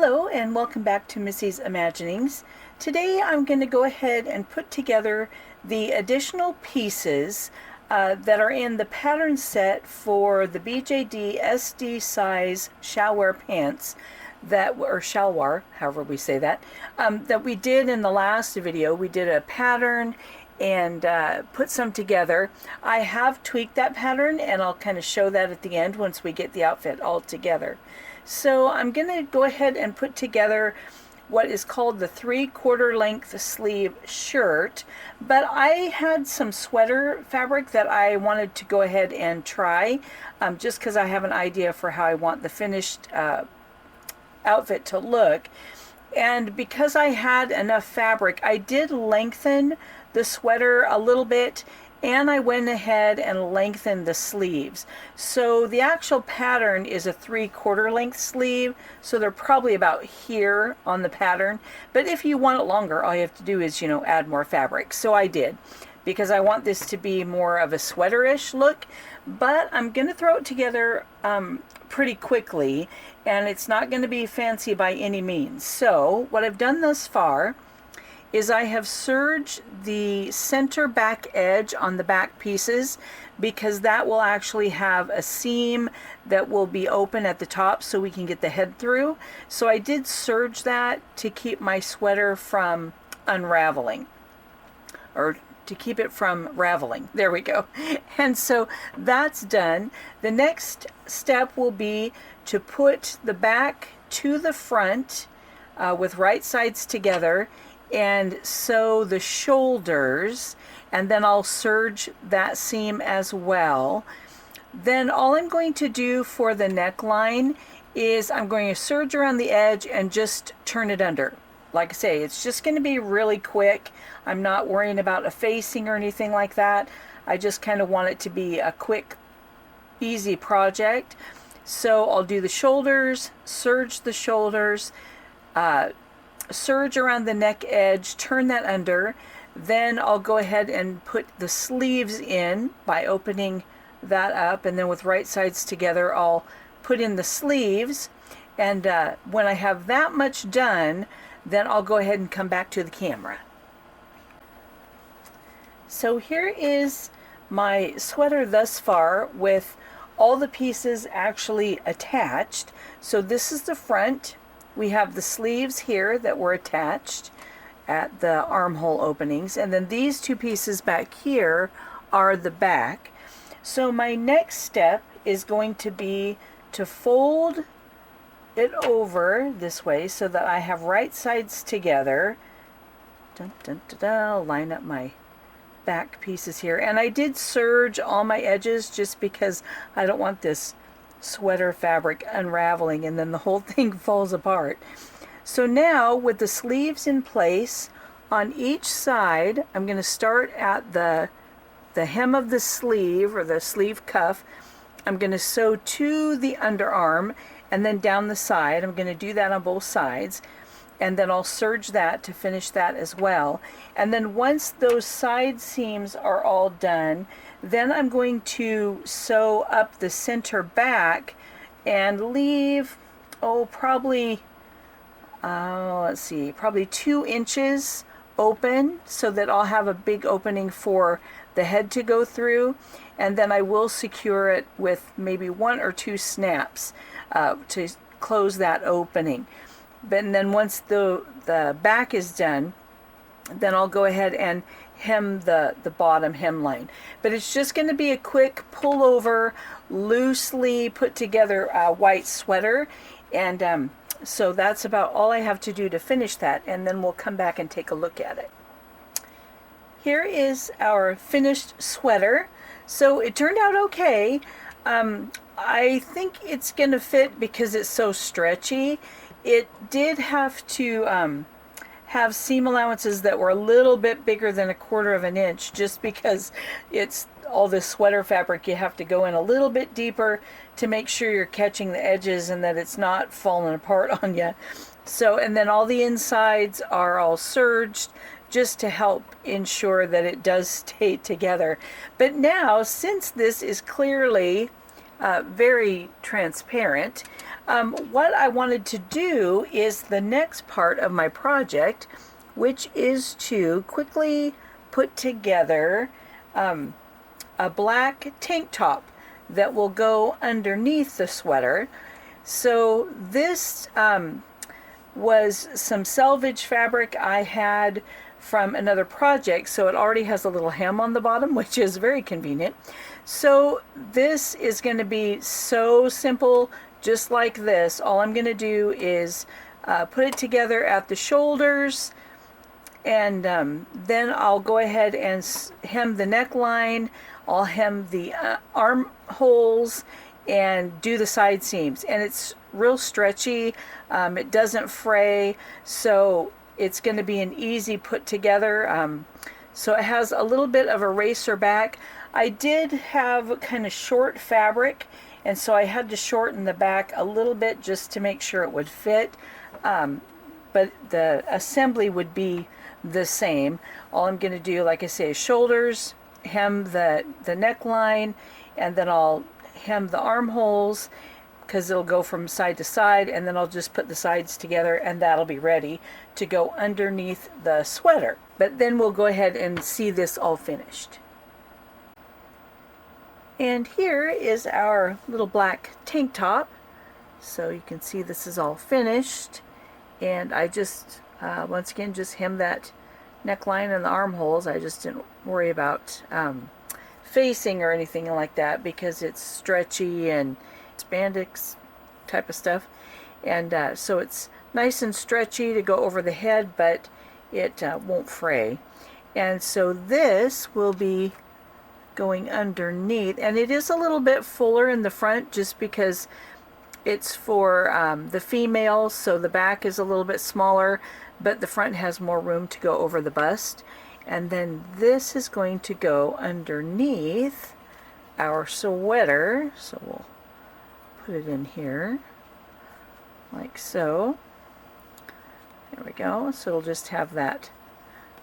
Hello and welcome back to Missy's Imaginings. Today I'm going to go ahead and put together the additional pieces that are in the pattern set for the BJD SD size shalwar pants or shalwar, however we say that, that we did in the last video. We did a pattern and put some together. I have tweaked that pattern and I'll kind of show that at the end once we get the outfit all together. So I'm going to go ahead and put together what is called the 3/4 length sleeve shirt, but I had some sweater fabric that I wanted to go ahead and try just because I have an idea for how I want the finished outfit to look. And because I had enough fabric, I did lengthen the sweater a little bit, and I went ahead and lengthened the sleeves. So the actual pattern is a 3/4 length sleeve, so they're probably about here on the pattern. But if you want it longer, all you have to do is, add more fabric. So I did, because I want this to be more of a sweater-ish look. But I'm going to throw it together pretty quickly, and it's not going to be fancy by any means. So what I've done thus far is I have serged the center back edge on the back pieces, because that will actually have a seam that will be open at the top so we can get the head through. So I did serge that to keep my sweater from unraveling, or to keep it from raveling. There we go. And so that's done. The next step will be to put the back to the front with right sides together and sew the shoulders, and then I'll serge that seam as well. Then all I'm going to do for the neckline is I'm going to serge around the edge and just turn it under. Like I say, it's just going to be really quick. I'm not worrying about a facing or anything like that. I just kind of want it to be a quick, easy project. So I'll do the shoulders, serge the shoulders, serge around the neck edge, turn that under. Then I'll go ahead and put the sleeves in by opening that up, and then with right sides together I'll put in the sleeves. And when I have that much done, then I'll go ahead and come back to the camera. So here is my sweater thus far with all the pieces actually attached. So this is the front. We have the sleeves here that were attached at the armhole openings, and then these two pieces back here are the back. So my next step is going to be to fold it over this way so that I have right sides together. Dun, dun, dun, dun. I'll line up my back pieces here, and I did serge all my edges just because I don't want this sweater fabric unraveling and then the whole thing falls apart. So now with the sleeves in place on each side, I'm going to start at the hem of the sleeve, or the sleeve cuff. I'm going to sew to the underarm and then down the side. I'm going to do that on both sides, and then I'll serge that to finish that as well. And then once those side seams are all done, then I'm going to sew up the center back and leave, probably 2 inches open, so that I'll have a big opening for the head to go through. And then I will secure it with maybe 1 or 2 snaps to close that opening. But then once the back is done, then I'll go ahead and hem the bottom hemline. But it's just going to be a quick pullover, loosely put together white sweater. And so that's about all I have to do to finish that, and then we'll come back and take a look at it. Here is our finished sweater. So it turned out okay. I think it's going to fit because it's so stretchy. It did have to have seam allowances that were a little bit bigger than 1/4 of an inch, just because it's all this sweater fabric. You have to go in a little bit deeper to make sure you're catching the edges and that it's not falling apart on you. So, and then all the insides are all serged just to help ensure that it does stay together. But now, since this is clearly very transparent, What I wanted to do is the next part of my project, which is to quickly put together a black tank top that will go underneath the sweater. So this was some selvage fabric I had from another project, so it already has a little hem on the bottom, which is very convenient. So this is going to be so simple, just like this. All I'm going to do is put it together at the shoulders, and then I'll go ahead and hem the neckline. I'll hem the armholes and do the side seams, and it's real stretchy. It doesn't fray, so it's going to be an easy put together. So it has a little bit of a racer back. I did have kind of short fabric, and so I had to shorten the back a little bit just to make sure it would fit, but the assembly would be the same. All I'm going to do, like I say, is shoulders, hem the neckline, and then I'll hem the armholes because it'll go from side to side, and then I'll just put the sides together, and that'll be ready to go underneath the sweater. But then we'll go ahead and see this all finished. And here is our little black tank top. So you can see this is all finished, and I just once again just hem that neckline and the armholes. I just didn't worry about facing or anything like that because it's stretchy and spandex type of stuff, and so it's nice and stretchy to go over the head, but it won't fray. And so this will be going underneath, and it is a little bit fuller in the front just because it's for the female, so the back is a little bit smaller, but the front has more room to go over the bust. And then this is going to go underneath our sweater, so we'll put it in here like so. There we go. So it'll just have that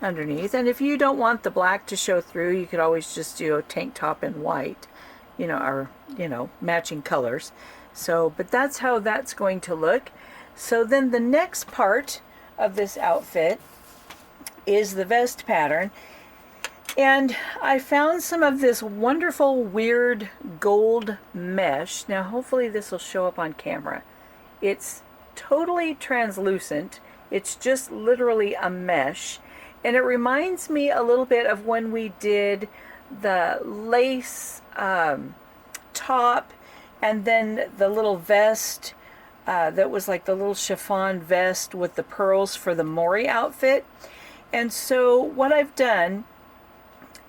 underneath. And if you don't want the black to show through, you could always just do a tank top in white, or matching colors. So, but that's how that's going to look. So then the next part of this outfit is the vest pattern, and I found some of this wonderful weird gold mesh. Now hopefully this will show up on camera. It's totally translucent. It's just literally a mesh, and it reminds me a little bit of when we did the lace top and then the little vest that was like the little chiffon vest with the pearls for the Maury outfit. And so what I've done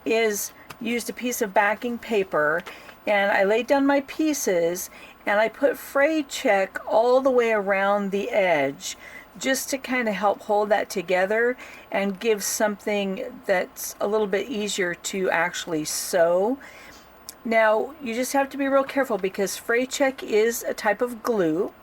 is used a piece of backing paper, and I laid down my pieces, and I put fray check all the way around the edge just to kind of help hold that together and give something that's a little bit easier to actually sew. Now you just have to be real careful because fray check is a type of glue,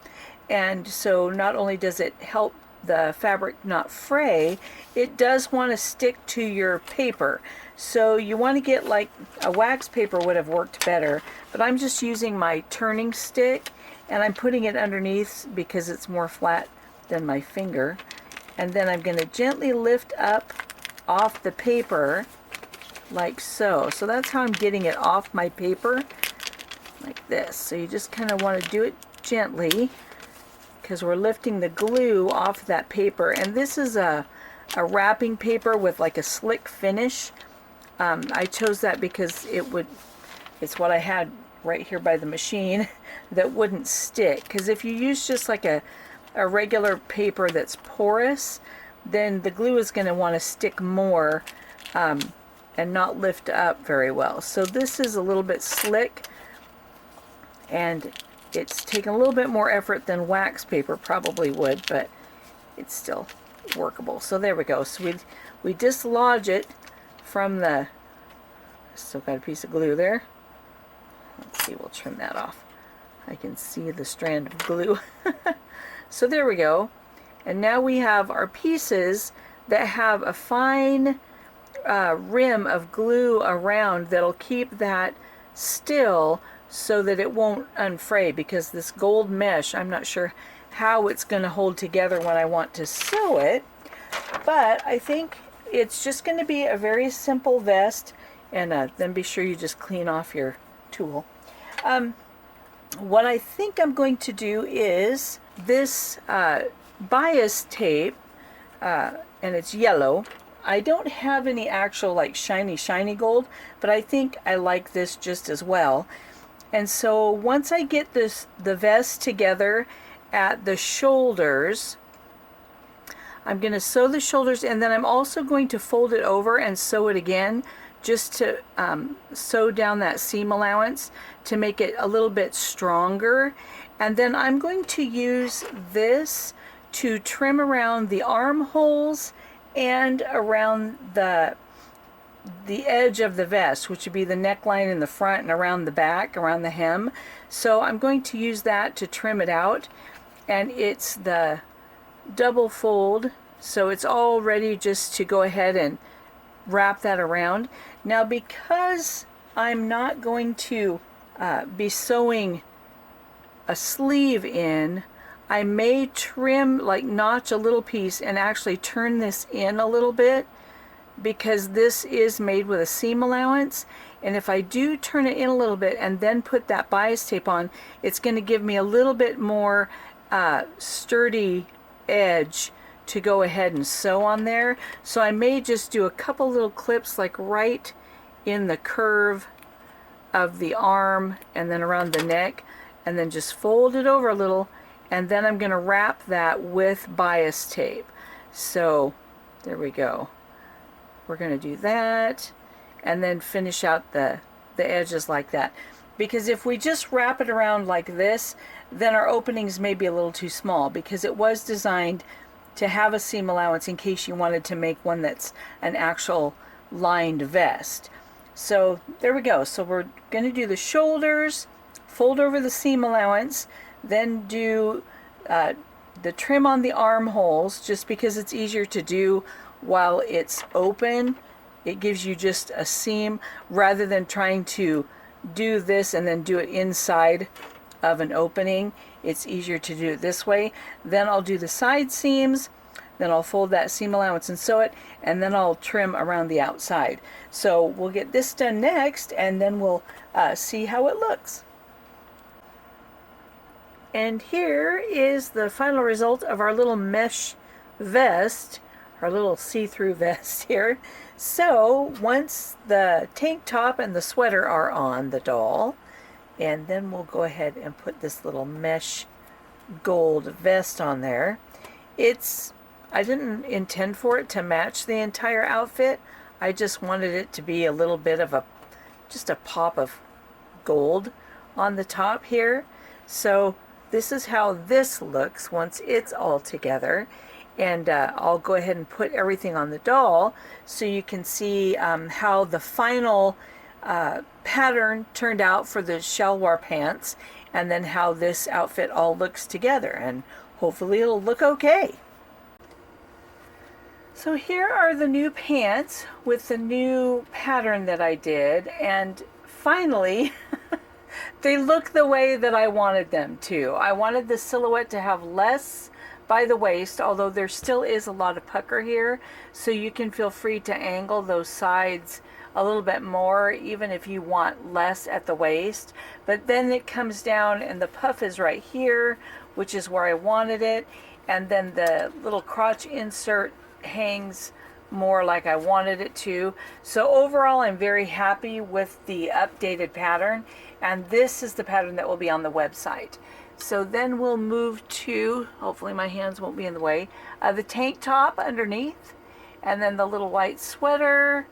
and so not only does it help the fabric not fray, it does want to stick to your paper. So you want to get, like, a wax paper would have worked better, but I'm just using my turning stick, and I'm putting it underneath because it's more flat than my finger. And then I'm going to gently lift up off the paper like so. So that's how I'm getting it off my paper, like this. So you just kind of want to do it gently, because we're lifting the glue off that paper. And this is a wrapping paper with like a slick finish. I chose that because it's what I had right here by the machine that wouldn't stick. Because if you use just like a regular paper that's porous, then the glue is going to want to stick more and not lift up very well. So this is a little bit slick, and it's taken a little bit more effort than wax paper probably would, but it's still workable. So there we go. So we dislodge it from the, still got a piece of glue there. Let's see, we'll trim that off. I can see the strand of glue. So there we go. And now we have our pieces that have a fine rim of glue around that'll keep that still so that it won't unfray, because this gold mesh, I'm not sure how it's going to hold together when I want to sew it, but I think it's just going to be a very simple vest. And then be sure you just clean off your tool. What I think I'm going to do is this bias tape, and it's yellow. I don't have any actual like shiny gold, but I think I like this just as well. And so once I get the vest together at the shoulders, I'm going to sew the shoulders, and then I'm also going to fold it over and sew it again, just to sew down that seam allowance to make it a little bit stronger. And then I'm going to use this to trim around the armholes and around the edge of the vest, which would be the neckline in the front and around the back, around the hem. So I'm going to use that to trim it out, and it's the double fold, so it's all ready just to go ahead and wrap that around. Now, because I'm not going to be sewing a sleeve in, I may trim, like notch a little piece and actually turn this in a little bit, because this is made with a seam allowance. And if I do turn it in a little bit and then put that bias tape on, it's going to give me a little bit more sturdy edge to go ahead and sew on there. So I may just do a couple little clips like right in the curve of the arm and then around the neck, and then just fold it over a little, and then I'm going to wrap that with bias tape. So there we go. We're going to do that and then finish out the edges like that, because if we just wrap it around like this, then our openings may be a little too small, because it was designed to have a seam allowance in case you wanted to make one that's an actual lined vest. So there we go. So we're going to do the shoulders, fold over the seam allowance, then do the trim on the armholes, just because it's easier to do while it's open. It gives you just a seam rather than trying to do this and then do it inside of an opening. It's easier to do it this way. Then I'll do the side seams, then I'll fold that seam allowance and sew it, and then I'll trim around the outside. So we'll get this done next, and then we'll see how it looks. And here is the final result of our little mesh vest, our little see-through vest here. So once the tank top and the sweater are on the doll, and then we'll go ahead and put this little mesh gold vest on there. I didn't intend for it to match the entire outfit. I just wanted it to be a little bit of just a pop of gold on the top here. So this is how this looks once it's all together. And I'll go ahead and put everything on the doll so you can see how the final pattern turned out for the shalwar pants, and then how this outfit all looks together, and hopefully it'll look okay. So here are the new pants with the new pattern that I did, and finally they look the way that I wanted them to. I wanted the silhouette to have less by the waist, although there still is a lot of pucker here, so you can feel free to angle those sides a little bit more, even if you want less at the waist. But then it comes down and the puff is right here, which is where I wanted it, and then the little crotch insert hangs more like I wanted it to. So overall, I'm very happy with the updated pattern, and this is the pattern that will be on the website. So then we'll move to, hopefully my hands won't be in the way, the tank top underneath, and then the little white sweater,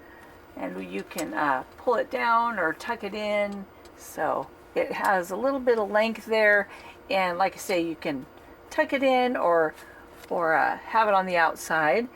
and you can pull it down or tuck it in. So it has a little bit of length there, and like I say, you can tuck it in or have it on the outside.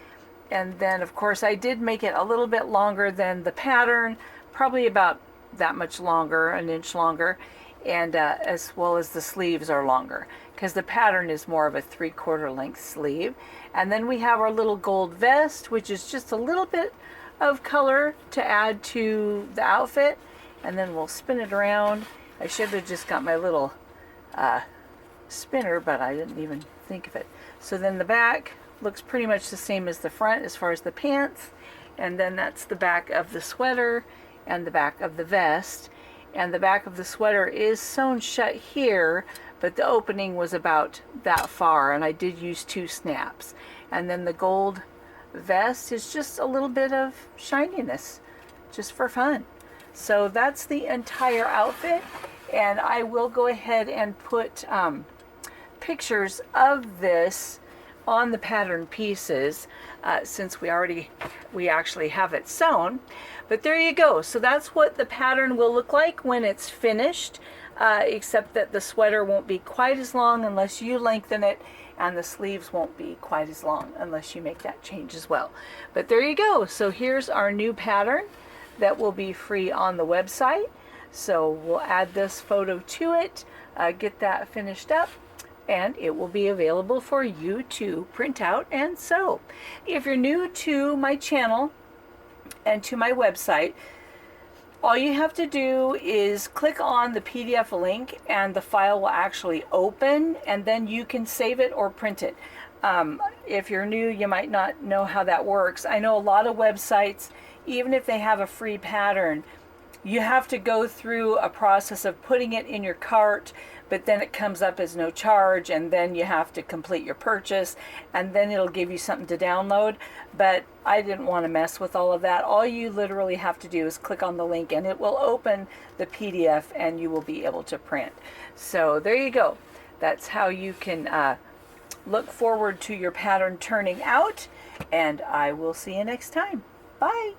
And then of course I did make it a little bit longer than the pattern, probably about that much longer, an inch longer, and as well as the sleeves are longer, because the pattern is more of a 3/4 length sleeve. And then we have our little gold vest, which is just a little bit of color to add to the outfit, and then we'll spin it around, I should have just got my little spinner, but I didn't even think of it. So then the back looks pretty much the same as the front as far as the pants, and then that's the back of the sweater and the back of the vest. And the back of the sweater is sewn shut here, but the opening was about that far, and I did use 2 snaps. And then the gold vest is just a little bit of shininess, just for fun. So that's the entire outfit, and I will go ahead and put pictures of this on the pattern pieces since we actually have it sewn. But there you go. So that's what the pattern will look like when it's finished, except that the sweater won't be quite as long unless you lengthen it, and the sleeves won't be quite as long unless you make that change as well. But there you go. So here's our new pattern that will be free on the website. So we'll add this photo to it, get that finished up, and it will be available for you to print out and sew. If you're new to my channel and to my website, all you have to do is click on the PDF link and the file will actually open, and then you can save it or print it. If you're new, you might not know how that works. I know a lot of websites, even if they have a free pattern, you have to go through a process of putting it in your cart, but then it comes up as no charge, and then you have to complete your purchase, and then it'll give you something to download. But I didn't want to mess with all of that. All you literally have to do is click on the link, and it will open the PDF, and you will be able to print. So there you go. That's how you can look forward to your pattern turning out, and I will see you next time. Bye.